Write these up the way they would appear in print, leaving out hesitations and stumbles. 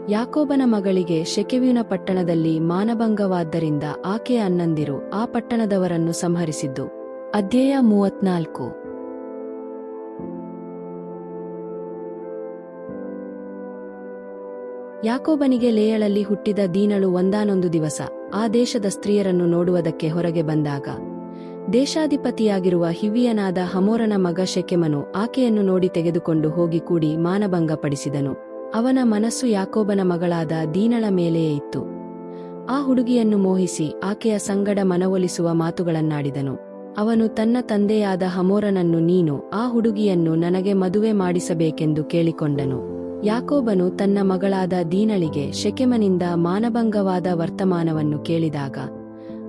ಯಾಕೋಬನ ಮಗಳಿಗೆ ಶೆಕೆಮಿನ ಪಟ್ಟಣದಲ್ಲಿ ಮಾನಭಂಗವಾದ್ದರಿಂದ ಆಕೆಯ ಅಣ್ಣಂದಿರು ಆ ಪಟ್ಟಣದವರನ್ನು ಸಂಹರಿಸಿದ್ದು. ಅಧ್ಯಾಯ 34. ಯಾಕೋಬನಿಗೆ ಲೇಯಳಲ್ಲಿ ಹುಟ್ಟಿದ ದೀನಳು ಒಂದಾನೊಂದು ದಿವಸ ಆ ದೇಶದ ಸ್ತ್ರೀಯರನ್ನು ನೋಡುವುದಕ್ಕೆ ಹೊರಗೆ ಬಂದಾಗ, ದೇಶಾಧಿಪತಿಯಾಗಿರುವ ಹಿವ್ವಿಯನಾದ ಹಮೋರನ ಮಗ ಶೆಕೆಮನು ಆಕೆಯನ್ನು ನೋಡಿ ತೆಗೆದುಕೊಂಡು ಹೋಗಿ ಕೂಡಿ ಮಾನಭಂಗಪಡಿಸಿದನು. ಅವನ ಮನಸ್ಸು ಯಾಕೋಬನ ಮಗಳಾದ ದೀನಳ ಮೇಲೆಯೇ ಇತ್ತು. ಆ ಹುಡುಗಿಯನ್ನು ಮೋಹಿಸಿ ಆಕೆಯ ಸಂಗಡ ಮನವೊಲಿಸುವ ಮಾತುಗಳನ್ನಾಡಿದನು. ಅವನು ತನ್ನ ತಂದೆಯಾದ ಹಮೋರನನ್ನು, ನೀನು ಆ ಹುಡುಗಿಯನ್ನು ನನಗೆ ಮದುವೆ ಮಾಡಿಸಬೇಕೆಂದು ಕೇಳಿಕೊಂಡನು. ಯಾಕೋಬನು ತನ್ನ ಮಗಳಾದ ದೀನಳಿಗೆ ಶೆಕೆಮನಿಂದ ಮಾನಭಂಗವಾದ ವರ್ತಮಾನವನ್ನು ಕೇಳಿದಾಗ,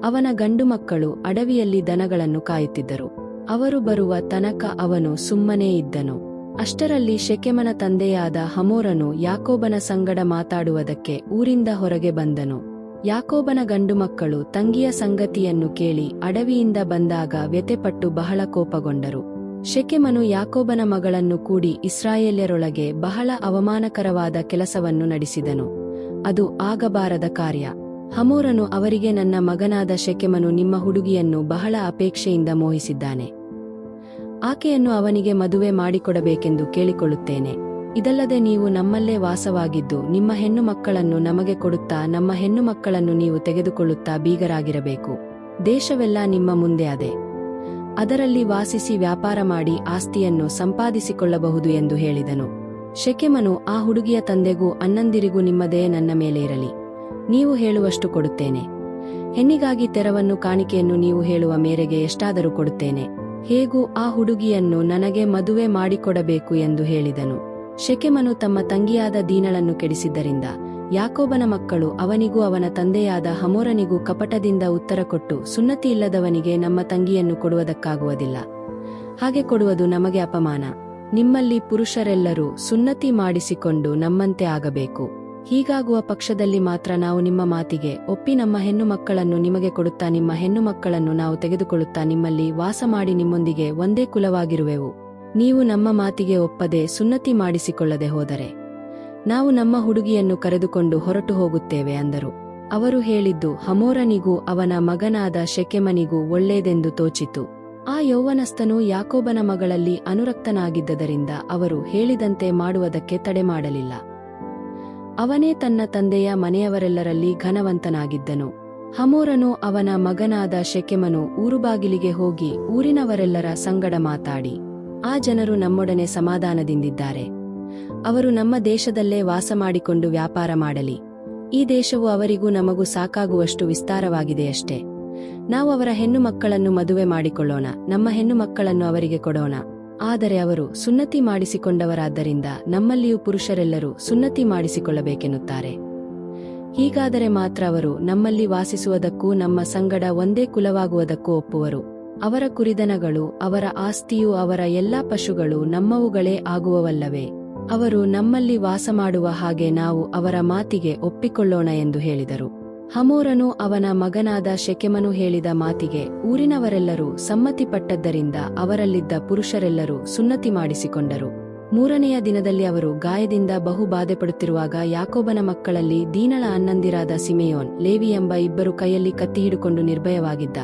ಅವನ ಗಂಡು ಮಕ್ಕಳು ಅಡವಿಯಲ್ಲಿ ದನಗಳನ್ನು ಕಾಯುತ್ತಿದ್ದರು. ಅವರು ಬರುವ ತನಕ ಅವನು ಸುಮ್ಮನೇ ಇದ್ದನು. ಅಷ್ಟರಲ್ಲಿ ಶೆಕೆಮನ ತಂದೆಯಾದ ಹಮೋರನು ಯಾಕೋಬನ ಸಂಗಡ ಮಾತಾಡುವುದಕ್ಕೆ ಊರಿಂದ ಹೊರಗೆ ಬಂದನು. ಯಾಕೋಬನ ಗಂಡು ಮಕ್ಕಳು ತಂಗಿಯ ಸಂಗತಿಯನ್ನು ಕೇಳಿ ಅಡವಿಯಿಂದ ಬಂದಾಗ ವ್ಯಥೆಪಟ್ಟು ಬಹಳ ಕೋಪಗೊಂಡರು. ಶೆಕೆಮನು ಯಾಕೋಬನ ಮಗಳನ್ನು ಕೂಡಿ ಇಸ್ರಾಯೇಲ್ಯರೊಳಗೆ ಬಹಳ ಅವಮಾನಕರವಾದ ಕೆಲಸವನ್ನು ನಡೆಸಿದನು. ಅದು ಆಗಬಾರದ ಕಾರ್ಯ. ಹಮೋರನು ಅವರಿಗೆ, ನನ್ನ ಮಗನಾದ ಶೆಕೆಮನು ನಿಮ್ಮ ಹುಡುಗಿಯನ್ನು ಬಹಳ ಅಪೇಕ್ಷೆಯಿಂದ ಮೋಹಿಸಿದ್ದಾನೆ. ಆಕೆಯನ್ನು ಅವನಿಗೆ ಮದುವೆ ಮಾಡಿಕೊಡಬೇಕೆಂದು ಕೇಳಿಕೊಳ್ಳುತ್ತೇನೆ. ಇದಲ್ಲದೆ ನೀವು ನಮ್ಮಲ್ಲೇ ವಾಸವಾಗಿದ್ದು ನಿಮ್ಮ ಹೆಣ್ಣು ಮಕ್ಕಳನ್ನು ನಮಗೆ ಕೊಡುತ್ತಾ ನಮ್ಮ ಹೆಣ್ಣು ಮಕ್ಕಳನ್ನು ನೀವು ತೆಗೆದುಕೊಳ್ಳುತ್ತಾ ಬೀಗರಾಗಿರಬೇಕು. ದೇಶವೆಲ್ಲ ನಿಮ್ಮ ಮುಂದೆ ಅದೆ. ಅದರಲ್ಲಿ ವಾಸಿಸಿ ವ್ಯಾಪಾರ ಮಾಡಿ ಆಸ್ತಿಯನ್ನು ಸಂಪಾದಿಸಿಕೊಳ್ಳಬಹುದು ಎಂದು ಹೇಳಿದನು. ಶೆಕೆಮನು ಆ ಹುಡುಗಿಯ ತಂದೆಗೂ ಅಣ್ಣಂದಿರಿಗೂ, ನಿಮ್ಮ ದಯೆ ನನ್ನ ಮೇಲೆ ಇರಲಿ. ನೀವು ಹೇಳುವಷ್ಟು ಕೊಡುತ್ತೇನೆ. ಹೆಣ್ಣಿಗಾಗಿ ತೆರವನ್ನು ಕಾಣಿಕೆಯನ್ನು ನೀವು ಹೇಳುವ ಮೇರೆಗೆ ಎಷ್ಟಾದರೂ ಕೊಡುತ್ತೇನೆ. ಹೇಗೂ ಆ ಹುಡುಗಿಯನ್ನು ನನಗೆ ಮದುವೆ ಮಾಡಿಕೊಡಬೇಕು ಎಂದು ಹೇಳಿದನು. ಶೆಕೆಮನು ತಮ್ಮ ತಂಗಿಯಾದ ದೀನಳನ್ನು ಕೆಡಿಸಿದ್ದರಿಂದ ಯಾಕೋಬನ ಮಕ್ಕಳು ಅವನಿಗೂ ಅವನ ತಂದೆಯಾದ ಹಮೋರನಿಗೂ ಕಪಟದಿಂದ ಉತ್ತರ ಕೊಟ್ಟು, ಸುನ್ನತಿಯಿಲ್ಲದವನಿಗೆ ನಮ್ಮ ತಂಗಿಯನ್ನು ಕೊಡುವುದಕ್ಕಾಗುವುದಿಲ್ಲ. ಹಾಗೆ ಕೊಡುವುದು ನಮಗೆ ಅಪಮಾನ. ನಿಮ್ಮಲ್ಲಿ ಪುರುಷರೆಲ್ಲರೂ ಸುನ್ನತಿ ಮಾಡಿಸಿಕೊಂಡು ನಮ್ಮಂತೆ ಆಗಬೇಕು. ಹೀಗಾಗುವ ಪಕ್ಷದಲ್ಲಿ ಮಾತ್ರ ನಾವು ನಿಮ್ಮ ಮಾತಿಗೆ ಒಪ್ಪಿ ನಮ್ಮ ಹೆಣ್ಣು ಮಕ್ಕಳನ್ನು ನಿಮಗೆ ಕೊಡುತ್ತಾ ನಿಮ್ಮ ಹೆಣ್ಣು ಮಕ್ಕಳನ್ನು ನಾವು ತೆಗೆದುಕೊಳ್ಳುತ್ತಾ ನಿಮ್ಮಲ್ಲಿ ವಾಸ ಮಾಡಿ ನಿಮ್ಮೊಂದಿಗೆ ಒಂದೇ ಕುಲವಾಗಿರುವೆವು. ನೀವು ನಮ್ಮ ಮಾತಿಗೆ ಒಪ್ಪದೆ ಸುನ್ನತಿ ಮಾಡಿಸಿಕೊಳ್ಳದೆ ಹೋದರೆ ನಾವು ನಮ್ಮ ಹುಡುಗಿಯನ್ನು ಕರೆದುಕೊಂಡು ಹೊರಟು ಹೋಗುತ್ತೇವೆ ಅಂದರು. ಅವರು ಹೇಳಿದ್ದು ಹಮೋರನಿಗೂ ಅವನ ಮಗನಾದ ಶೆಕೆಮನಿಗೂ ಒಳ್ಳೆಯದೆಂದು ತೋಚಿತು. ಆ ಯೌವನಸ್ಥನು ಯಾಕೋಬನ ಮಗಳಲ್ಲಿ ಅನುರಕ್ತನಾಗಿದ್ದರಿಂದ ಅವರು ಹೇಳಿದಂತೆ ಮಾಡುವುದಕ್ಕೆ ತಡೆ ಮಾಡಲಿಲ್ಲ. ಅವನೇ ತನ್ನ ತಂದೆಯ ಮನೆಯವರೆಲ್ಲರಲ್ಲಿ ಘನವಂತನಾಗಿದ್ದನು. ಹಮೋರನು ಅವನ ಮಗನಾದ ಶೆಕೆಮನು ಊರುಬಾಗಿಲಿಗೆ ಹೋಗಿ ಊರಿನವರೆಲ್ಲರ ಸಂಗಡ ಮಾತಾಡಿ, ಆ ಜನರು ನಮ್ಮೊಡನೆ ಸಮಾಧಾನದಿಂದಿದ್ದಾರೆ. ಅವರು ನಮ್ಮ ದೇಶದಲ್ಲೇ ವಾಸ ಮಾಡಿಕೊಂಡು ವ್ಯಾಪಾರ ಮಾಡಲಿ. ಈ ದೇಶವು ಅವರಿಗೂ ನಮಗೂ ಸಾಕಾಗುವಷ್ಟು ವಿಸ್ತಾರವಾಗಿದೆಯಷ್ಟೇ. ನಾವು ಅವರ ಹೆಣ್ಣು ಮಕ್ಕಳನ್ನು ಮದುವೆ ಮಾಡಿಕೊಳ್ಳೋಣ, ನಮ್ಮ ಹೆಣ್ಣು ಮಕ್ಕಳನ್ನು ಅವರಿಗೆ ಕೊಡೋಣ. ಆದರೆ ಅವರು ಸುನ್ನತಿ ಮಾಡಿಸಿಕೊಂಡವರಾದ್ದರಿಂದ ನಮ್ಮಲ್ಲಿಯೂ ಪುರುಷರೆಲ್ಲರೂ ಸುನ್ನತಿ ಮಾಡಿಸಿಕೊಳ್ಳಬೇಕೆನ್ನುತ್ತಾರೆ. ಹೀಗಾದರೆ ಮಾತ್ರ ಅವರು ನಮ್ಮಲ್ಲಿ ವಾಸಿಸುವುದಕ್ಕೂ ನಮ್ಮ ಸಂಗಡ ಒಂದೇ ಕುಲವಾಗುವುದಕ್ಕೂ ಒಪ್ಪುವರು. ಅವರ ಕುರಿದನಗಳು, ಅವರ ಆಸ್ತಿಯೂ ಅವರ ಎಲ್ಲಾ ಪಶುಗಳು ನಮ್ಮವುಗಳೇ ಆಗುವವಲ್ಲವೇ? ಅವರು ನಮ್ಮಲ್ಲಿ ವಾಸ ಮಾಡುವ ಹಾಗೆ ನಾವು ಅವರ ಮಾತಿಗೆ ಒಪ್ಪಿಕೊಳ್ಳೋಣ ಎಂದು ಹೇಳಿದರು. ಹಮೋರನು ಅವನ ಮಗನಾದ ಶೆಕೆಮನು ಹೇಳಿದ ಮಾತಿಗೆ ಊರಿನವರೆಲ್ಲರೂ ಸಮ್ಮತಿಪಟ್ಟದ್ದರಿಂದ ಅವರಲ್ಲಿದ್ದ ಪುರುಷರೆಲ್ಲರೂ ಸುನ್ನತಿ ಮಾಡಿಸಿಕೊಂಡರು. 3ನೆಯ ದಿನದಲ್ಲಿ ಅವರು ಗಾಯದಿಂದ ಬಹು ಬಾಧೆಪಡುತ್ತಿರುವಾಗ ಯಾಕೋಬನ ಮಕ್ಕಳಲ್ಲಿ ದೀನಳ ಅಣ್ಣಂದಿರಾದ ಸಿಮೆಯೋನ್, ಲೇವಿ ಎಂಬ ಇಬ್ಬರು ಕೈಯಲ್ಲಿ ಕತ್ತಿ ಹಿಡುಕೊಂಡು ನಿರ್ಭಯವಾಗಿದ್ದ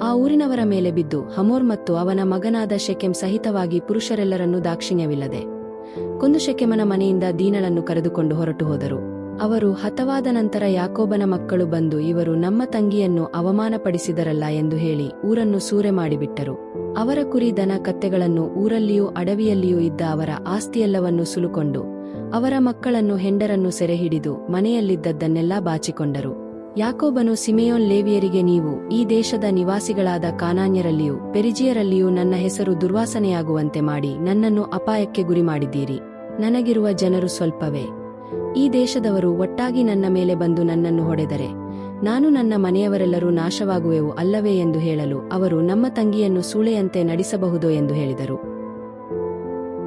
ಆ ಊರಿನವರ ಮೇಲೆ ಬಿದ್ದು ಹಮೋರ್ ಮತ್ತು ಅವನ ಮಗನಾದ ಶೆಕೆಮ್ ಸಹಿತವಾಗಿ ಪುರುಷರೆಲ್ಲರನ್ನೂ ದಾಕ್ಷಿಣ್ಯವಿಲ್ಲದೆ ಕೊಂದು ಶೆಕೆಮನ ಮನೆಯಿಂದ ದೀನಳನ್ನು ಕರೆದುಕೊಂಡು ಹೊರಟು ಹೋದರು. ಅವರು ಹತವಾದ ನಂತರ ಯಾಕೋಬನ ಮಕ್ಕಳು ಬಂದು, ಇವರು ನಮ್ಮ ತಂಗಿಯನ್ನು ಅವಮಾನಪಡಿಸಿದರಲ್ಲ ಎಂದು ಹೇಳಿ ಊರನ್ನು ಸೂರೆ ಮಾಡಿಬಿಟ್ಟರು. ಅವರ ಕುರಿ ದನ ಕತ್ತೆಗಳನ್ನು ಊರಲ್ಲಿಯೂ ಅಡವಿಯಲ್ಲಿಯೂ ಇದ್ದ ಅವರ ಆಸ್ತಿಯೆಲ್ಲವನ್ನೂ ಸುಲುಕೊಂಡು ಅವರ ಮಕ್ಕಳನ್ನು ಹೆಂಡರನ್ನು ಸೆರೆಹಿಡಿದು ಮನೆಯಲ್ಲಿದ್ದದ್ದನ್ನೆಲ್ಲ ಬಾಚಿಕೊಂಡರು. ಯಾಕೋಬನು ಸಿಮೆಯೋನ್, ಲೇವಿಯರಿಗೆ, ನೀವು ಈ ದೇಶದ ನಿವಾಸಿಗಳಾದ ಕಾನಾನ್ಯರಲ್ಲಿಯೂ ಪೆರಿಜಿಯರಲ್ಲಿಯೂ ನನ್ನ ಹೆಸರು ದುರ್ವಾಸನೆಯಾಗುವಂತೆ ಮಾಡಿ ನನ್ನನ್ನು ಅಪಾಯಕ್ಕೆ ಗುರಿ ಮಾಡಿದ್ದೀರಿ. ನನಗಿರುವ ಜನರು ಸ್ವಲ್ಪವೇ. ಈ ದೇಶದವರು ಒಟ್ಟಾಗಿ ನನ್ನ ಮೇಲೆ ಬಂದು ನನ್ನನ್ನು ಹೊಡೆದರೆ ನಾನು ನನ್ನ ಮನೆಯವರೆಲ್ಲರೂ ನಾಶವಾಗುವೆವು ಅಲ್ಲವೇ ಎಂದು ಹೇಳಲು ಅವರು, ನಮ್ಮ ತಂಗಿಯನ್ನು ಸೂಳೆಯಂತೆ ನಡೆಸಬಹುದೋ ಎಂದು ಹೇಳಿದರು.